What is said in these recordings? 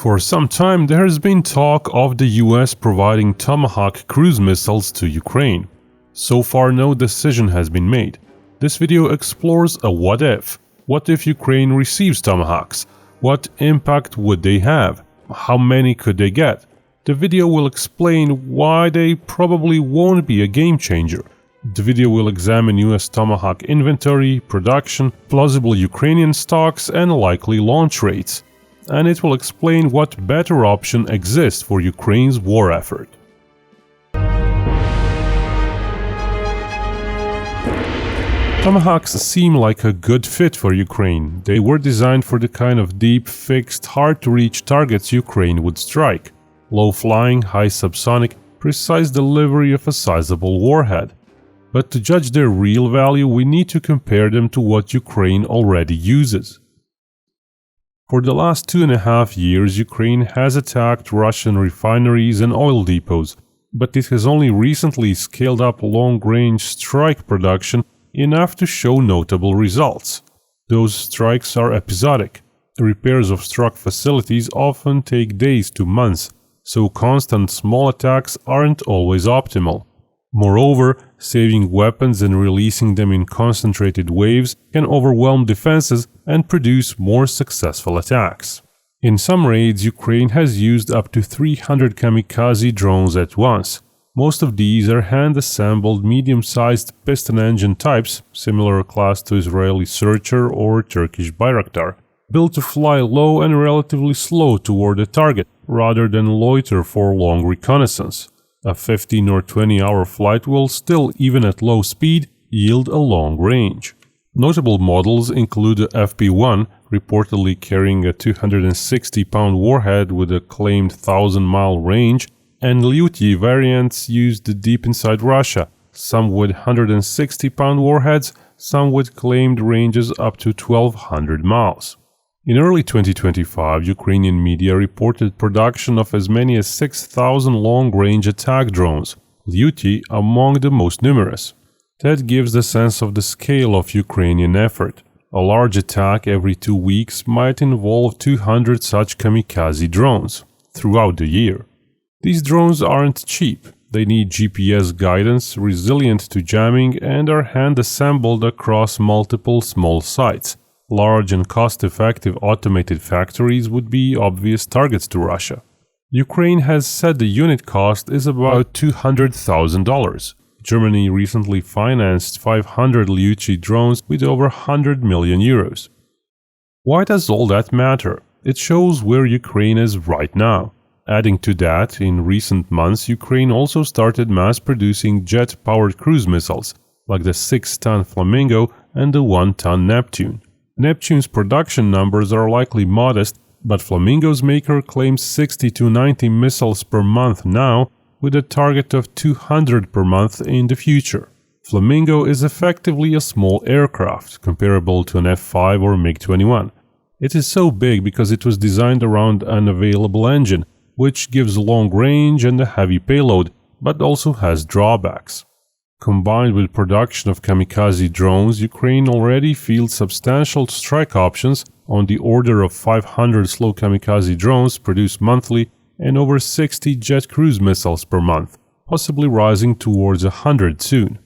For some time, there has been talk of the US providing Tomahawk cruise missiles to Ukraine. So far, no decision has been made. This video explores a what if. What if Ukraine receives Tomahawks? What impact would they have? How many could they get? The video will explain why they probably won't be a game changer. The video will examine US Tomahawk inventory, production, plausible Ukrainian stocks, and likely launch rates. And it will explain what better option exists for Ukraine's war effort. Tomahawks seem like a good fit for Ukraine. They were designed for the kind of deep, fixed, hard-to-reach targets Ukraine would strike. Low-flying, high subsonic, precise delivery of a sizable warhead. But to judge their real value, we need to compare them to what Ukraine already uses. For the last 2.5 years, Ukraine has attacked Russian refineries and oil depots, but it has only recently scaled up long-range strike production enough to show notable results. Those strikes are episodic. Repairs of struck facilities often take days to months, so constant small attacks aren't always optimal. Moreover, saving weapons and releasing them in concentrated waves can overwhelm defenses and produce more successful attacks. In some raids, Ukraine has used up to 300 kamikaze drones at once. Most of these are hand-assembled medium-sized piston engine types, similar class to Israeli Searcher or Turkish Bayraktar, built to fly low and relatively slow toward a target, rather than loiter for long reconnaissance. A 15 or 20-hour flight will still, even at low speed, yield a long range. Notable models include the FP-1, reportedly carrying a 260-pound warhead with a claimed 1,000-mile range, and Lyuty variants used deep inside Russia, some with 160-pound warheads, some with claimed ranges up to 1,200 miles. In early 2025, Ukrainian media reported production of as many as 6,000 long-range attack drones, Lyuty among the most numerous. That gives the sense of the scale of Ukrainian effort. A large attack every 2 weeks might involve 200 such kamikaze drones throughout the year. These drones aren't cheap. They need GPS guidance, resilient to jamming, and are hand-assembled across multiple small sites. Large and cost-effective automated factories would be obvious targets to Russia. Ukraine has said the unit cost is about $200,000. Germany recently financed 500 Lyuty drones with over 100 million euros. Why does all that matter? It shows where Ukraine is right now. Adding to that, in recent months, Ukraine also started mass-producing jet-powered cruise missiles, like the 6-ton Flamingo and the 1-ton Neptune. Neptune's production numbers are likely modest, but Flamingo's maker claims 60 to 90 missiles per month now, with a target of 200 per month in the future. Flamingo is effectively a small aircraft, comparable to an F-5 or MiG-21. It is so big because it was designed around an available engine, which gives long range and a heavy payload, but also has drawbacks. Combined with production of kamikaze drones, Ukraine already fields substantial strike options on the order of 500 slow kamikaze drones produced monthly and over 60 jet cruise missiles per month, possibly rising towards 100 soon.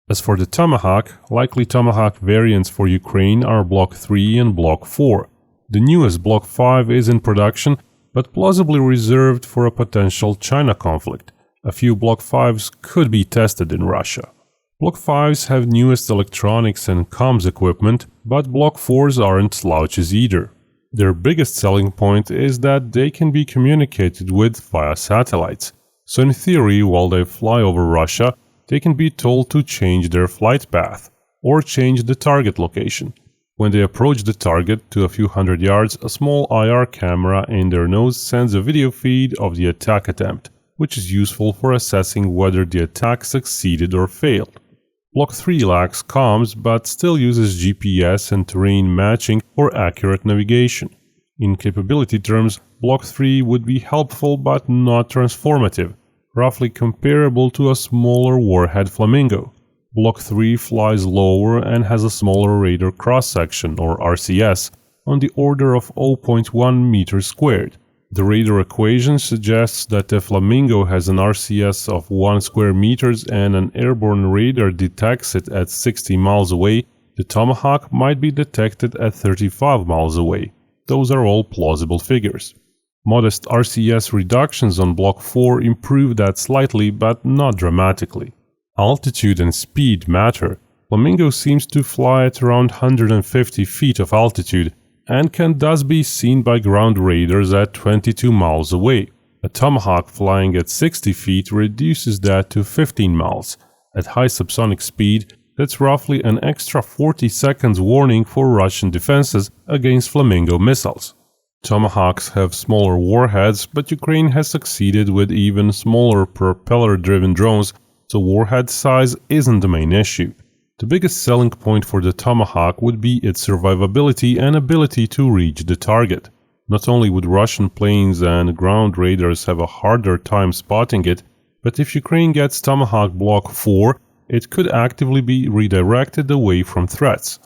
As for the Tomahawk, likely Tomahawk variants for Ukraine are Block 3 and Block 4. The newest Block 5 is in production, but plausibly reserved for a potential China conflict. A few Block 5s could be tested in Russia. Block 5s have newest electronics and comms equipment, but Block 4s aren't slouches either. Their biggest selling point is that they can be communicated with via satellites. So in theory, while they fly over Russia, they can be told to change their flight path, or change the target location. When they approach the target to a few hundred yards, a small IR camera in their nose sends a video feed of the attack attempt, which is useful for assessing whether the attack succeeded or failed. Block 3 lacks comms but still uses GPS and terrain matching for accurate navigation. In capability terms, Block 3 would be helpful but not transformative, roughly comparable to a smaller warhead Flamingo. Block 3 flies lower and has a smaller radar cross-section, or RCS, on the order of 0.1 meters squared. The radar equation suggests that if Flamingo has an RCS of 1 square meters and an airborne radar detects it at 60 miles away, the Tomahawk might be detected at 35 miles away. Those are all plausible figures. Modest RCS reductions on Block 4 improve that slightly, but not dramatically. Altitude and speed matter. Flamingo seems to fly at around 150 feet of altitude, and can thus be seen by ground radars at 22 miles away. A Tomahawk flying at 60 feet reduces that to 15 miles. At high subsonic speed, that's roughly an extra 40 seconds warning for Russian defenses against Flamingo missiles. Tomahawks have smaller warheads, but Ukraine has succeeded with even smaller propeller-driven drones, so warhead size isn't the main issue. The biggest selling point for the Tomahawk would be its survivability and ability to reach the target. Not only would Russian planes and ground radars have a harder time spotting it, but if Ukraine gets Tomahawk Block 4, it could actively be redirected away from threats.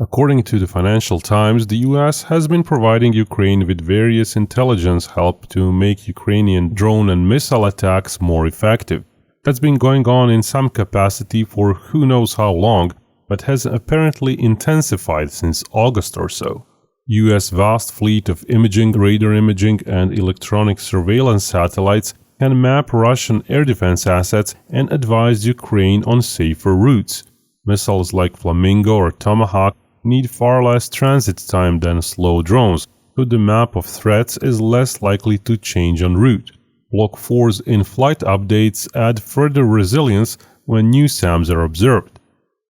According to the Financial Times, the US has been providing Ukraine with various intelligence help to make Ukrainian drone and missile attacks more effective. That's been going on in some capacity for who knows how long, but has apparently intensified since August or so. US vast fleet of imaging, radar imaging, and electronic surveillance satellites can map Russian air defense assets and advise Ukraine on safer routes. Missiles like Flamingo or Tomahawk need far less transit time than slow drones, so the map of threats is less likely to change en route. Block 4's in-flight updates add further resilience when new SAMs are observed.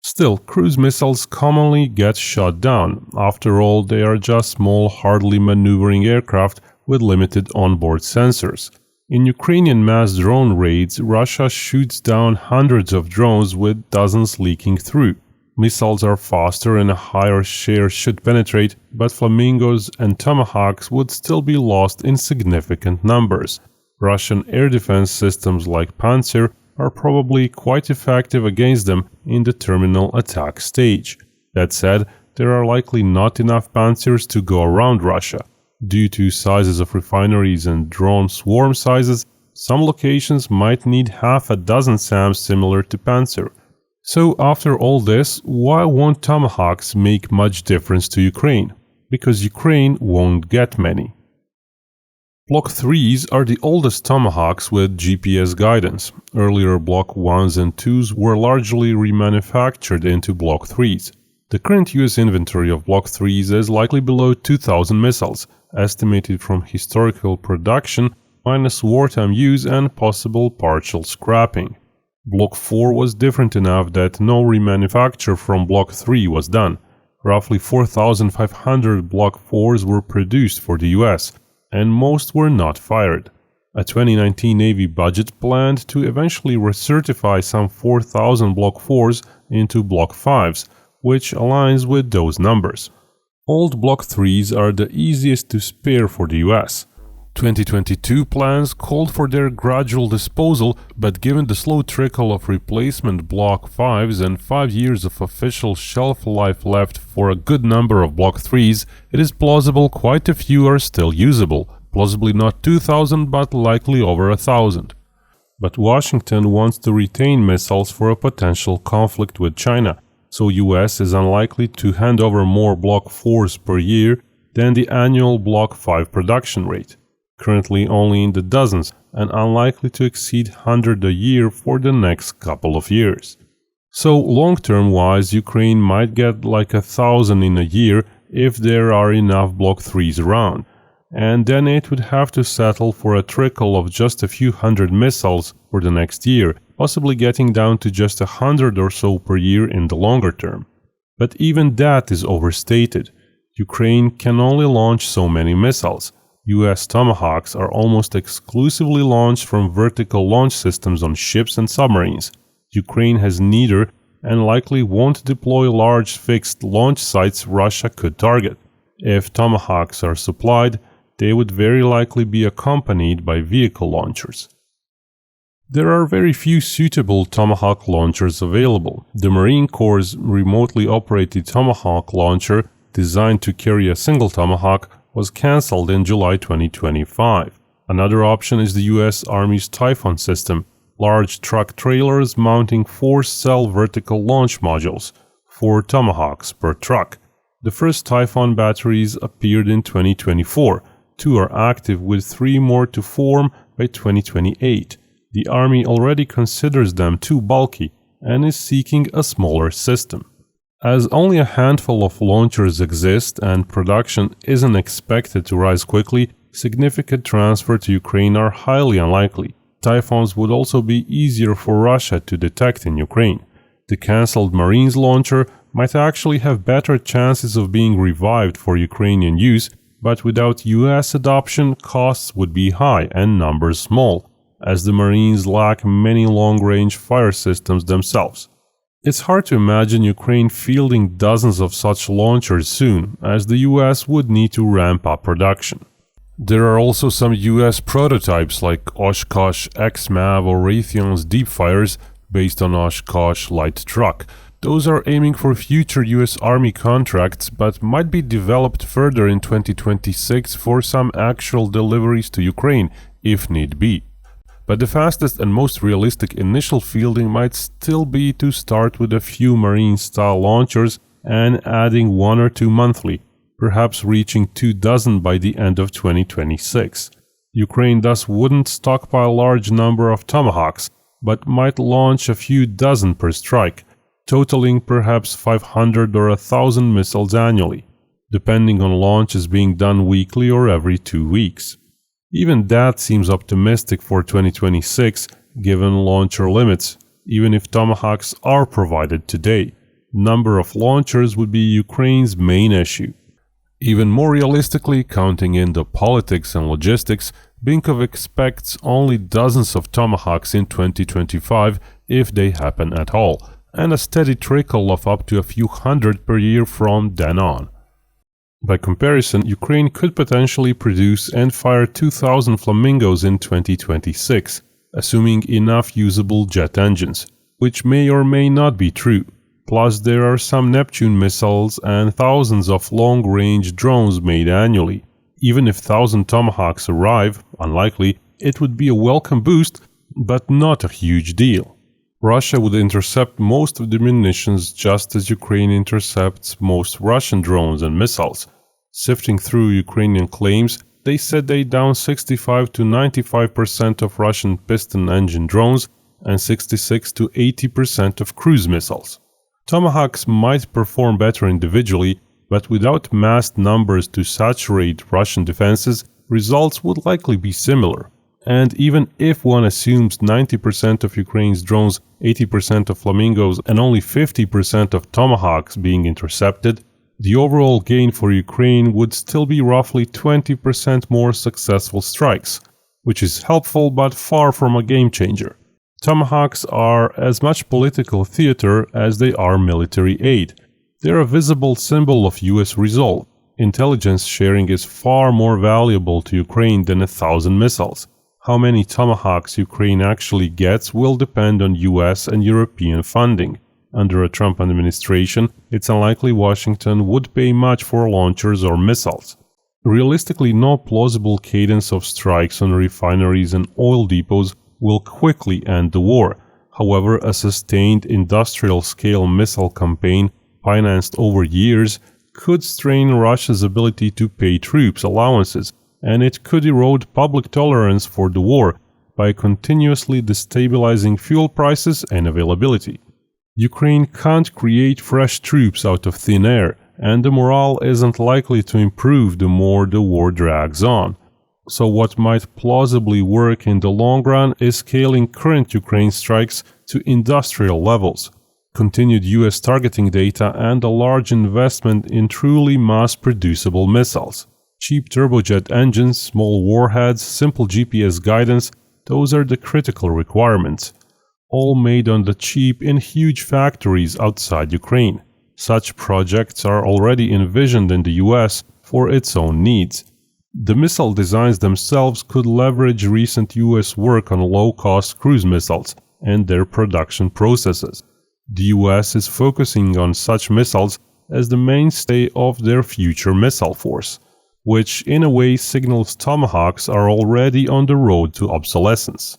Still, cruise missiles commonly get shot down. After all, they are just small, hardly maneuvering aircraft with limited onboard sensors. In Ukrainian mass drone raids, Russia shoots down hundreds of drones with dozens leaking through. Missiles are faster and a higher share should penetrate, but Flamingos and Tomahawks would still be lost in significant numbers. Russian air defense systems like Pantsir are probably quite effective against them in the terminal attack stage. That said, there are likely not enough Pantsirs to go around Russia. Due to sizes of refineries and drone swarm sizes, some locations might need half a dozen SAMs similar to Pantsir. So after all this, why won't Tomahawks make much difference to Ukraine? Because Ukraine won't get many. Block 3s are the oldest Tomahawks with GPS guidance. Earlier Block 1s and 2s were largely remanufactured into Block 3s. The current US inventory of Block 3s is likely below 2,000 missiles, estimated from historical production minus wartime use and possible partial scrapping. Block 4 was different enough that no remanufacture from Block 3 was done. Roughly 4,500 Block 4s were produced for the US, and most were not fired. A 2019 Navy budget planned to eventually recertify some 4,000 Block 4s into Block 5s, which aligns with those numbers. Old Block 3s are the easiest to spare for the US. 2022 plans called for their gradual disposal, but given the slow trickle of replacement Block 5s and 5 years of official shelf life left for a good number of Block 3s, it is plausible quite a few are still usable, plausibly not 2,000 but likely over 1,000. But Washington wants to retain missiles for a potential conflict with China, so US is unlikely to hand over more Block 4s per year than the annual Block 5 production rate. Currently only in the dozens and unlikely to exceed 100 a year for the next couple of years. So long-term wise, Ukraine might get like 1,000 in a year if there are enough Block 3s around, and then it would have to settle for a trickle of just a few hundred missiles for the next year, possibly getting down to just 100 or so per year in the longer term. But even that is overstated. Ukraine can only launch so many missiles. US Tomahawks are almost exclusively launched from vertical launch systems on ships and submarines. Ukraine has neither and likely won't deploy large fixed launch sites Russia could target. If Tomahawks are supplied, they would very likely be accompanied by vehicle launchers. There are very few suitable Tomahawk launchers available. The Marine Corps' remotely operated Tomahawk launcher designed to carry a single Tomahawk, was cancelled in July 2025. Another option is the US Army's Typhoon system, large truck trailers mounting 4-cell vertical launch modules, 4 Tomahawks per truck. The first Typhoon batteries appeared in 2024. 2 are active with 3 more to form by 2028. The Army already considers them too bulky and is seeking a smaller system. As only a handful of launchers exist and production isn't expected to rise quickly, significant transfer to Ukraine are highly unlikely. Typhoons would also be easier for Russia to detect in Ukraine. The cancelled Marines launcher might actually have better chances of being revived for Ukrainian use, but without US adoption, costs would be high and numbers small, as the Marines lack many long-range fire systems themselves. It's hard to imagine Ukraine fielding dozens of such launchers soon, as the US would need to ramp up production. There are also some US prototypes like Oshkosh XMAV or Raytheon's Deepfires based on Oshkosh light truck. Those are aiming for future US Army contracts but might be developed further in 2026 for some actual deliveries to Ukraine if need be. But the fastest and most realistic initial fielding might still be to start with a few Marine-style launchers and adding 1 or 2 monthly, perhaps reaching 24 by the end of 2026. Ukraine thus wouldn't stockpile a large number of Tomahawks, but might launch a few dozen per strike, totaling perhaps 500 or 1,000 missiles annually, depending on launches being done weekly or every 2 weeks. Even that seems optimistic for 2026, given launcher limits, even if Tomahawks are provided today. Number of launchers would be Ukraine's main issue. Even more realistically, counting in the politics and logistics, Binkov expects only dozens of Tomahawks in 2025 if they happen at all, and a steady trickle of up to a few hundred per year from then on. By comparison, Ukraine could potentially produce and fire 2,000 Flamingos in 2026, assuming enough usable jet engines, which may or may not be true. Plus, there are some Neptune missiles and thousands of long-range drones made annually. Even if 1,000 Tomahawks arrive, unlikely, it would be a welcome boost, but not a huge deal. Russia would intercept most of the munitions just as Ukraine intercepts most Russian drones and missiles. Sifting through Ukrainian claims, they said they downed 65 to 95% of Russian piston engine drones and 66 to 80% of cruise missiles. Tomahawks might perform better individually, but without massed numbers to saturate Russian defenses, results would likely be similar. And even if one assumes 90% of Ukraine's drones, 80% of Flamingos, and only 50% of Tomahawks being intercepted, the overall gain for Ukraine would still be roughly 20% more successful strikes, which is helpful but far from a game changer. Tomahawks are as much political theater as they are military aid. They're a visible symbol of US resolve. Intelligence sharing is far more valuable to Ukraine than 1,000 missiles. How many Tomahawks Ukraine actually gets will depend on US and European funding. Under a Trump administration, it's unlikely Washington would pay much for launchers or missiles. Realistically, no plausible cadence of strikes on refineries and oil depots will quickly end the war. However, a sustained industrial-scale missile campaign financed over years could strain Russia's ability to pay troops allowances, and it could erode public tolerance for the war by continuously destabilizing fuel prices and availability. Ukraine can't create fresh troops out of thin air, and the morale isn't likely to improve the more the war drags on. So what might plausibly work in the long run is scaling current Ukraine strikes to industrial levels, continued US targeting data, and a large investment in truly mass-producible missiles. Cheap turbojet engines, small warheads, simple GPS guidance, those are the critical requirements. All made on the cheap in huge factories outside Ukraine. Such projects are already envisioned in the US for its own needs. The missile designs themselves could leverage recent US work on low-cost cruise missiles and their production processes. The US is focusing on such missiles as the mainstay of their future missile force, which in a way signals Tomahawks are already on the road to obsolescence.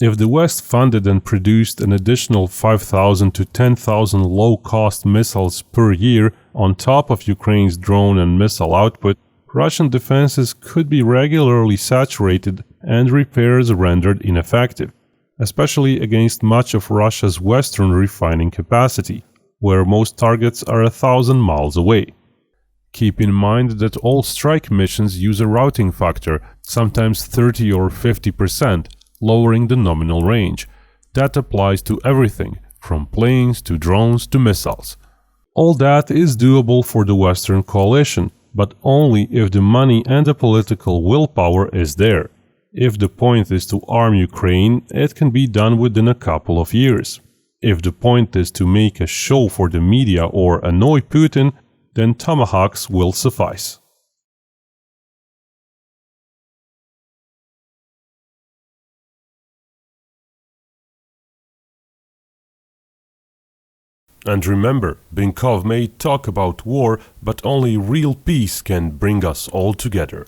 If the West funded and produced an additional 5,000 to 10,000 low-cost missiles per year on top of Ukraine's drone and missile output, Russian defenses could be regularly saturated and repairs rendered ineffective, especially against much of Russia's western refining capacity, where most targets are 1,000 miles away. Keep in mind that all strike missions use a routing factor, sometimes 30 or 50%, lowering the nominal range. That applies to everything, from planes to drones to missiles. All that is doable for the Western coalition, but only if the money and the political willpower is there. If the point is to arm Ukraine, it can be done within a couple of years. If the point is to make a show for the media or annoy Putin, then Tomahawks will suffice. And remember, Binkov may talk about war, but only real peace can bring us all together.